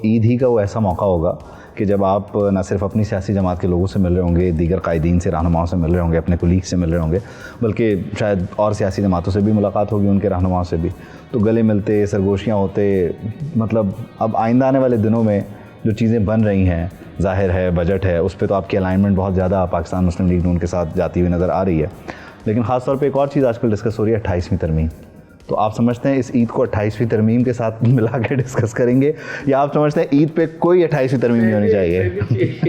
عید ہی کا وہ ایسا موقع ہوگا کہ جب آپ نہ صرف اپنی سیاسی جماعت کے لوگوں سے مل رہے ہوں گے, دیگر قائدین سے, رہنماؤں سے مل رہے ہوں گے, اپنے کولیگ سے مل رہے ہوں گے, بلکہ شاید اور سیاسی جماعتوں سے بھی ملاقات ہوگی, ان کے رہنماؤں سے بھی, تو گلے ملتے, سرگوشیاں ہوتے. مطلب اب آئندہ آنے والے دنوں میں جو چیزیں بن رہی ہیں, ظاہر ہے بجٹ ہے, اس پہ تو آپ کی الائنمنٹ بہت زیادہ پاکستان مسلم لیگ نون کے ساتھ جاتی ہوئی نظر آ رہی ہے. لیکن خاص طور پہ ایک اور چیز آج کل ڈسکس ہو رہی ہے, 28ویں ترمیم. تو آپ سمجھتے ہیں اس عید کو 28ویں ترمیم کے ساتھ ملا کے ڈسکس کریں گے, یا آپ سمجھتے ہیں عید پہ کوئی 28ویں ترمیم نہیں ہونی چاہیے؟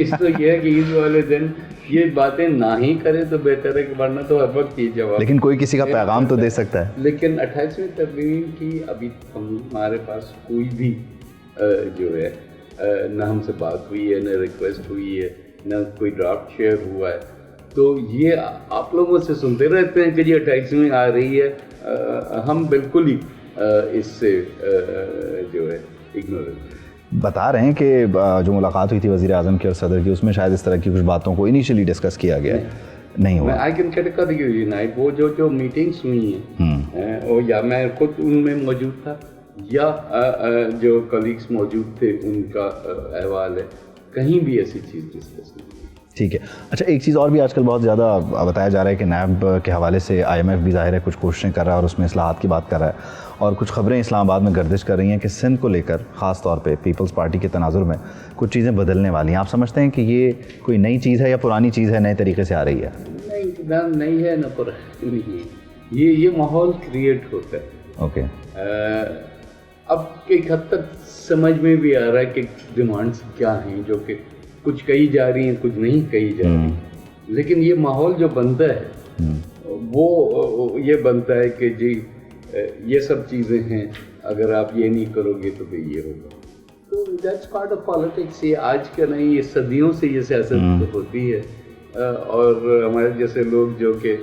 اس تو یہ ہے کہ عید والے دن یہ باتیں نہ ہی کریں تو بہتر ہے, کہ ورنہ تو ہر وقت یہ جواب. لیکن کوئی کسی کا پیغام تو دے سکتا ہے. لیکن 28ویں ترمیم کی ابھی ہمارے پاس کوئی بھی جو ہے نہ ہم سے بات ہوئی ہے, نہ ریکویسٹ ہوئی ہے, نہ کوئی ڈرافٹ شیئر ہوا ہے. تو یہ آپ لوگوں سے سنتے رہتے ہیں کہ یہ 28ویں آ رہی ہے, ہم بالکل ہی اس سے جو ہے اگنور بتا رہے ہیں کہ جو ملاقات ہوئی تھی وزیر اعظم کی اور صدر کی, اس میں شاید اس طرح کی کچھ باتوں کو انیشلی ڈسکس کیا گیا نہیں ہوا. آئی کین کیٹیگرائز وہ جو میٹنگس ہوئی ہیں, اور یا میں خود ان میں موجود تھا یا جو کلیگس موجود تھے ان کا احوال ہے, کہیں بھی ایسی چیز ڈسکس نہیں. ٹھیک ہے. اچھا, ایک چیز اور بھی آج کل بہت زیادہ بتایا جا رہا ہے کہ نیب کے حوالے سے IMF بھی ظاہر ہے کچھ کوششیں کر رہا ہے اور اس میں اصلاحات کی بات کر رہا ہے, اور کچھ خبریں اسلام آباد میں گردش کر رہی ہیں کہ سندھ کو لے کر خاص طور پہ پیپلز پارٹی کے تناظر میں کچھ چیزیں بدلنے والی ہیں. آپ سمجھتے ہیں کہ یہ کوئی نئی چیز ہے یا پرانی چیز ہے, نئے طریقے سے آ رہی ہے؟ نہیں ہے, نہ پرانی ہے, یہ ماحول کریٹ ہوتا ہے. اوکے. اب ایک حد تک سمجھ میں بھی آ رہا ہے کہ ڈیمانڈس کیا ہیں, جو کہ کچھ کہی جا رہی ہیں, کچھ نہیں کہی جا رہی. لیکن یہ ماحول جو بنتا ہے وہ یہ بنتا ہے کہ جی یہ سب چیزیں ہیں, اگر آپ یہ نہیں کرو گے تو پھر یہ ہوگا. تو دیٹس پارٹ آف پالیٹکس. یہ آج کا نہیں, یہ صدیوں سے یہ سیاست ہوتی ہے, اور ہمارے جیسے لوگ جو کہ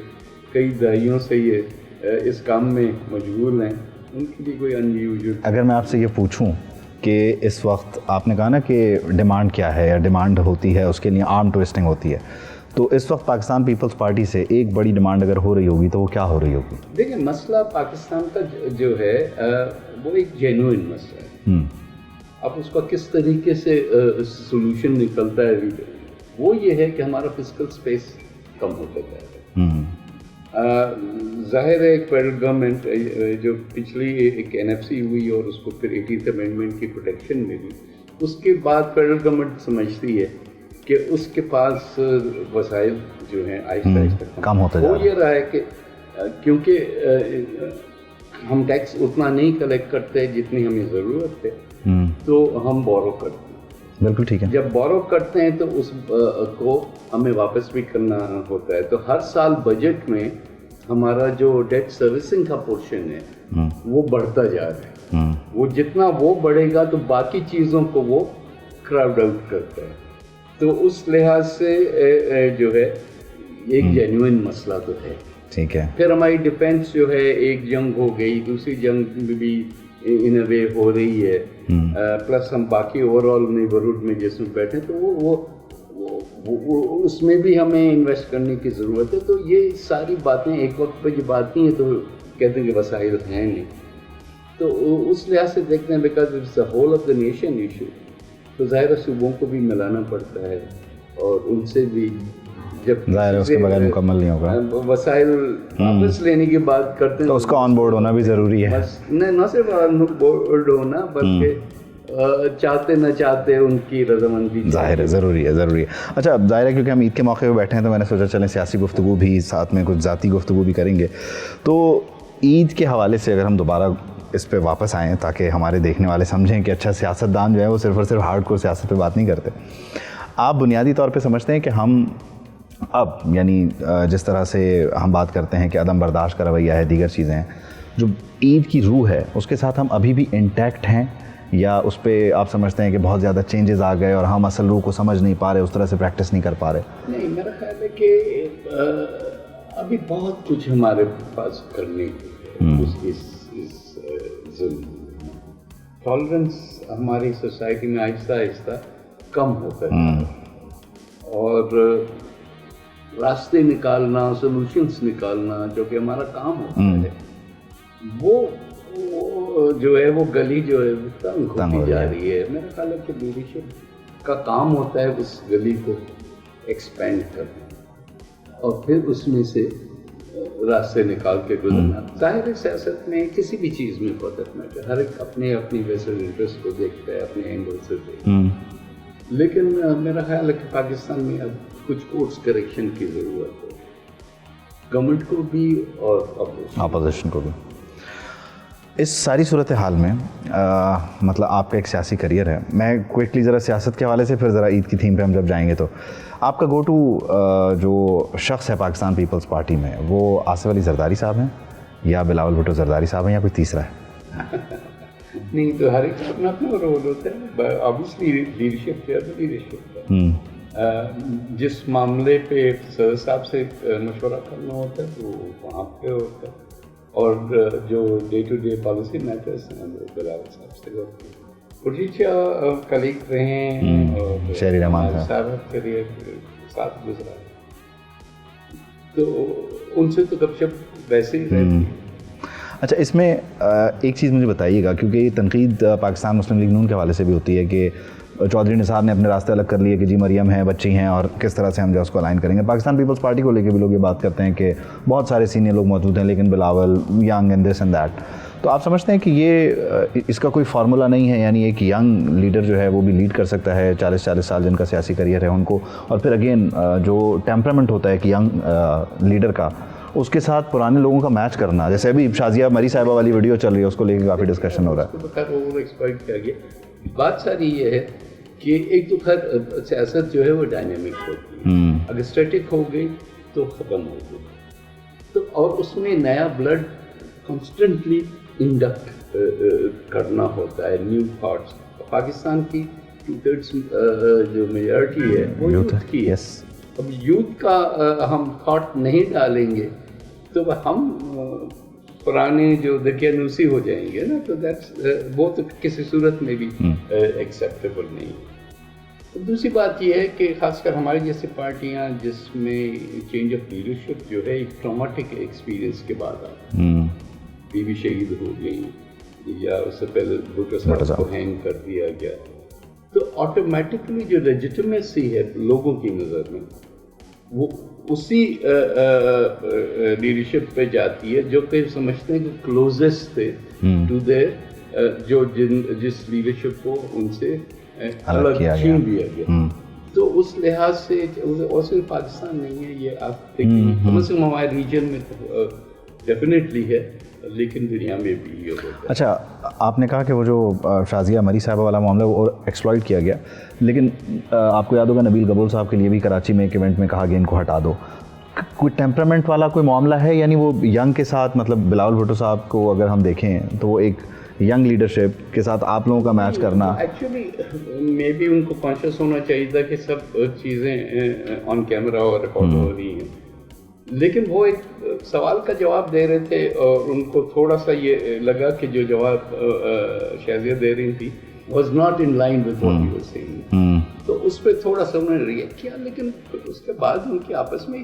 کئی دہائیوں سے یہ اس کام میں مشغول ہیں, ان کے لیے کوئی انیوژل. اگر میں آپ سے یہ پوچھوں کہ اس وقت آپ نے کہا نا کہ ڈیمانڈ کیا ہے یا ڈیمانڈ ہوتی ہے اس کے لیے آرم ٹویسٹنگ ہوتی ہے, تو اس وقت پاکستان پیپلز پارٹی سے ایک بڑی ڈیمانڈ اگر ہو رہی ہوگی تو وہ کیا ہو رہی ہوگی؟ دیکھیں, مسئلہ پاکستان کا جو ہے وہ ایک جینوئن مسئلہ ہے. اب اس کا کس طریقے سے سولوشن نکلتا ہے, وہ یہ ہے کہ ہمارا فزیکل اسپیس کم ہوتا جا رہا ہے. ظاہر ہے ایک فیڈرل گورنمنٹ جو پچھلی ایک NFC ہوئی اور اس کو پھر 18th امینڈمنٹ کی پروٹیکشن ملی, اس کے بعد فیڈرل گورنمنٹ سمجھتی ہے کہ اس کے پاس وسائل جو ہیں آہستہ آہستہ کم ہوتا جا رہا ہے. وہ یہ رہا ہے کہ کیونکہ ہم ٹیکس اتنا نہیں کلیکٹ کرتے جتنی ہمیں ضرورت ہے, تو ہم بورو کرتے ہیں. بالکل ٹھیک ہے. جب بورو کرتے ہیں تو اس کو ہمیں واپس بھی کرنا ہوتا ہے. تو ہر سال بجٹ میں ہمارا جو ڈیٹ سروسنگ کا پورشن ہے وہ بڑھتا جا رہا ہے. وہ جتنا وہ بڑھے گا تو باقی چیزوں کو وہ کراؤڈ آؤٹ کرتا ہے. تو اس لحاظ سے جو ہے ایک جینوئن مسئلہ تو ہے. ٹھیک ہے. پھر ہماری ڈیفینس جو ہے, ایک جنگ ہو گئی, دوسری جنگ بھی ان اے وے ہو رہی ہے, پلس ہم باقی اوور آل نیبرہڈ میں جس میں بیٹھے تو وہ اس میں بھی ہمیں انویسٹ کرنے کی ضرورت ہے. تو یہ ساری باتیں ایک وقت پہ یہ بات نہیں ہے تو کہتے ہیں کہ وسائل ہیں نہیں. تو اس لحاظ سے دیکھتے ہیں because it's the whole of the nation issue, تو ظاہر صوبوں کو بھی ملانا پڑتا ہے اور ان سے بھی جب ظاہر ہے اس کے بغیر مکمل نہیں ہوگا. وسائل واپس لینے کی بات کرتے ہیں تو اس کا آن بورڈ ہونا بھی ضروری ہے. نہ صرف آن بورڈ ہونا بلکہ چاہتے نہ چاہتے ان کی رضامندی ظاہر ہے ضروری ہے. اچھا, ظاہر ہے کیونکہ ہم عید کے موقع پہ بیٹھے ہیں تو میں نے سوچا چلیں سیاسی گفتگو بھی ساتھ میں کچھ ذاتی گفتگو بھی کریں گے. تو عید کے حوالے سے اگر ہم دوبارہ اس پہ واپس آئیں تاکہ ہمارے دیکھنے والے سمجھیں کہ اچھا سیاست دان جو ہے وہ صرف اور صرف ہارڈ کور سیاست پہ بات نہیں کرتے. آپ بنیادی طور پہ سمجھتے ہیں کہ ہم اب یعنی جس طرح سے ہم بات کرتے ہیں کہ عدم برداشت کا رویہ ہے, دیگر چیزیں ہیں, جو عید کی روح ہے اس کے ساتھ ہم ابھی بھی انٹیکٹ ہیں, یا اس پہ آپ سمجھتے ہیں کہ بہت زیادہ چینجز آ گئے اور ہم اصل روح کو سمجھ نہیں پا رہے, اس طرح سے پریکٹس نہیں کر پا رہے؟ نہیں, میرا خیال ہے کہ ابھی بہت کچھ ہمارے پاس کرنے کی ٹالرنس ہماری سوسائٹی میں آہستہ آہستہ کم ہوتا ہے, اور راستے نکالنا, سولوشنس نکالنا جو کہ ہمارا کام ہوتا ہے, وہ جو ہے وہ گلی جو ہے وہ تنگ ہوتی جا رہی ہے. میرا خیال ہے کہ لیڈرشپ کا کام ہوتا ہے اس گلی کو ایکسپینڈ کرنا اور پھر اس میں سے راستے نکال کے گزرنا. ظاہر سیاست میں کسی بھی چیز میں قدرت میں ہر ایک اپنی ویسل انٹرسٹ کو دیکھتا ہے, اپنے اینگل سے دیکھتا ہے. لیکن میرا خیال ہے کہ پاکستان میں اب کچھ کورس کریکشن کی ضرورت ہے, گورنمنٹ کو بھی اور اپوزیشن کو بھی. اس ساری صورتحال میں مطلب آپ کا ایک سیاسی کریئر ہے. میں کوئکلی ذرا سیاست کے حوالے سے پھر ذرا عید کی تھیم پہ ہم جب جائیں گے تو آپ کا گو ٹو جو شخص ہے پاکستان پیپلز پارٹی میں وہ آصف علی زرداری صاحب ہیں یا بلاول بھٹو زرداری صاحب ہیں یا کوئی تیسرا ہے؟ نہیں, تو ہر ایک اپنا اپنا رول ہوتا ہے. آبویسلی لیڈرشپ ہے تو لیڈرشپ ہے. جس معاملے پہ صدر صاحب سے مشورہ کرنا ہوتا ہے تو وہاں پہ ہوتا ہے, اور جو day to day policy matters ہیں وہ بلاول صاحب سے ہوتے ہیں. کلیگ رہے ہیں اور شہری رحمان صاحب کریئر ساتھ گزرا, تو ان سے تو گپ شپ ویسے ہی رہتی. اچھا, اس میں ایک چیز مجھے بتائیے گا, کیونکہ یہ تنقید پاکستان مسلم لیگ نون کے حوالے سے بھی ہوتی ہے کہ چودھری نثار نے اپنے راستے الگ کر لیے کہ جی مریم ہیں, بچی ہیں, اور کس طرح سے ہم جو اس کو الائن کریں گے. پاکستان پیپلز پارٹی کو لے کے بھی لوگ یہ بات کرتے ہیں کہ بہت سارے سینئر لوگ موجود ہیں لیکن Bilawal young and this and that. تو آپ سمجھتے ہیں کہ یہ اس کا کوئی فارمولہ نہیں ہے, یعنی ایک ینگ لیڈر جو ہے وہ بھی لیڈ کر سکتا ہے 40 سال جن کا سیاسی کریئر ہے ان کو, اور پھر اگین جو ٹیمپرامنٹ ہوتا ہے کہ ینگ لیڈر کا اس کے ساتھ پرانے لوگوں کا میچ کرنا, جیسے ابھی شازیہ مری صاحبہ والی ویڈیو چل رہی ہے اس کو لے کے کافی ڈسکشن ہو رہا ہے. بات ساری یہ ہے کہ ایک تو خیر سیاست جو ہے وہ ڈائنامک ہوتی ہے, اگر اسٹیٹک ہو گئی تو ختم ہو گئی, تو اور اس میں نیا بلڈ کانسٹنٹلی انڈکٹ کرنا ہوتا ہے, نیو تھاٹس. پاکستان کی 2/3 جو میجارٹی ہے وہ یوتھ کی ہے. اب یوتھ کا ہم تھاٹ نہیں ڈالیں گے تو ہم پرانے جو دقیانوسی ہو جائیں گے نا, تو وہ تو کسی صورت میں بھی ایکسیپٹیبل نہیں. دوسری بات یہ ہے کہ خاص کر ہماری جیسی پارٹیاں جس میں چینج آف لیڈرشپ جو ہے ایک ٹرامیٹک ایکسپیرئنس کے بعد آتا ہے, بی بی شہید ہو گئی یا اس سے پہلے بھٹو صاحب کو ہینگ کر دیا گیا, تو آٹومیٹکلی جو لیجیٹمیسی ہے لوگوں کی نظر میں وہ اسی لیڈرشپ پہ جاتی ہے جو کہ سمجھتے ہیں کہ کلوزسٹ تھے ٹو دیر, جو جس لیڈرشپ کو ان سے الگ چھین دیا گیا. تو اس لحاظ سے اور صرف پاکستان نہیں ہے, یہ آپ دیکھیں کم از کم ہمارے ریجن میں ڈیفینیٹلی ہے, لیکن دنیا میں بھی یہ ہوتا ہے. اچھا, آپ نے کہا کہ وہ جو شازیہ مری صاحبہ والا معاملہ وہ ایکسپلائٹ کیا گیا, لیکن آپ کو یاد ہوگا نبیل گبول صاحب کے لیے بھی کراچی میں ایک ایونٹ میں کہا گیا ان کو ہٹا دو. کوئی ٹیمپرامنٹ والا کوئی معاملہ ہے, یعنی وہ ینگ کے ساتھ, مطلب بلاول بھٹو صاحب کو اگر ہم دیکھیں تو وہ ایک ینگ لیڈرشپ کے ساتھ آپ لوگوں کا میچ کرنا, ایکچولی مے بی ان کو کانشیس ہونا چاہیے تھا کہ سب چیزیں آن کیمرہ اور ریکارڈ ہو رہی ہیں, لیکن وہ ایک سوال کا جواب دے رہے تھے اور ان کو تھوڑا سا یہ لگا کہ جو جواب شازیہ دے رہی تھی was not in line with what you were seeing, تو اس پہ تھوڑا سا انہوں نے ریئیکٹ کیا, لیکن اس کے بعد ان کی آپس میں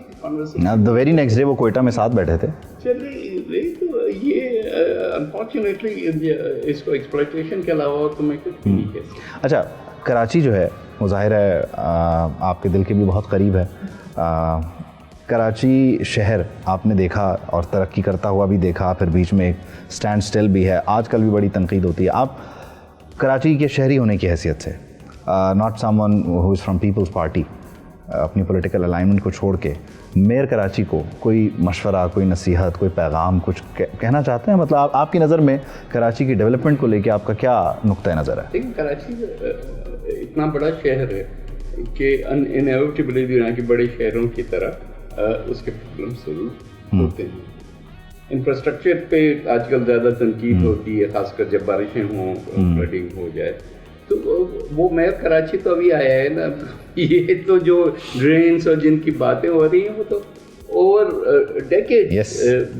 دا ویری نیکسٹ ڈے وہ کوئٹہ میں ساتھ بیٹھے تھے. چلیے, تو یہ انفارچونیٹلی اس کو ایکسپلائٹیشن کے علاوہ تو میں کچھ نہیں کہہ سکتا. اچھا, کراچی جو ہے وہ ظاہر ہے آپ کے دل کے بھی بہت قریب ہے. کراچی شہر آپ نے دیکھا اور ترقی کرتا ہوا بھی دیکھا, پھر بیچ میں ایک اسٹینڈ اسٹل بھی ہے, آج کل بھی بڑی تنقید ہوتی ہے. آپ کراچی کے شہری ہونے کی حیثیت سے, not someone who is from Peoples Party, اپنی پولیٹیکل الائنمنٹ کو چھوڑ کے میئر کراچی کو کوئی مشورہ, کوئی نصیحت, کوئی پیغام کچھ کہنا چاہتے ہیں؟ مطلب آپ کی نظر میں کراچی کی ڈیولپمنٹ کو لے کے آپ کا کیا نقطۂ نظر ہے؟ لیکن کراچی اتنا بڑا شہر ہے کہ انیویٹیبلی دنیا کے بڑے شہروں کی طرح اس کے پرابلم ضرور ہوتے ہیں. انفراسٹرکچر پہ آج کل زیادہ تنقید ہوتی ہے, خاص کر جب بارشیں ہوں, فلڈنگ ہو جائے. تو وہ میئر کراچی تو ابھی آیا ہے نا, یہ تو جو ڈرینس اور جن کی باتیں ہو رہی ہیں وہ تو اوور ڈیکیڈ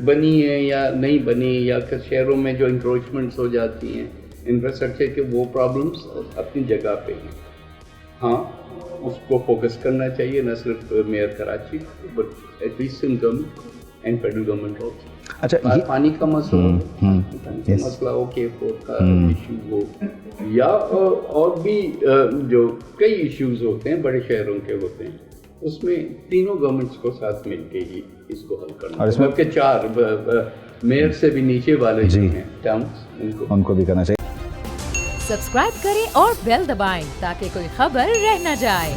بنی ہیں یا نہیں بنی, یا شہروں میں جو انکروچمنٹس ہو جاتی ہیں انفراسٹرکچر کے, وہ پرابلمس اپنی جگہ پہ ہیں. ہاں, اس کو فوکس کرنا چاہیے, نہ صرف mayor Karachi but at least in government and federal government also. اچھا پانی کا مسئلہ ہو کہ کا ایشو ہو یا اور بھی جو کئی ایشوز ہوتے ہیں بڑے شہروں کے ہوتے ہیں, اس میں تینوں گورنمنٹس کو ساتھ مل کے ہی اس کو حل کرنا, اور کے 4 میئر سے بھی نیچے والے جو ہیں ٹاؤنز ان کو بھی کرنا چاہیے. سبسکرائب کریں اور بیل دبائیں تاکہ کوئی خبر رہ نہ جائے.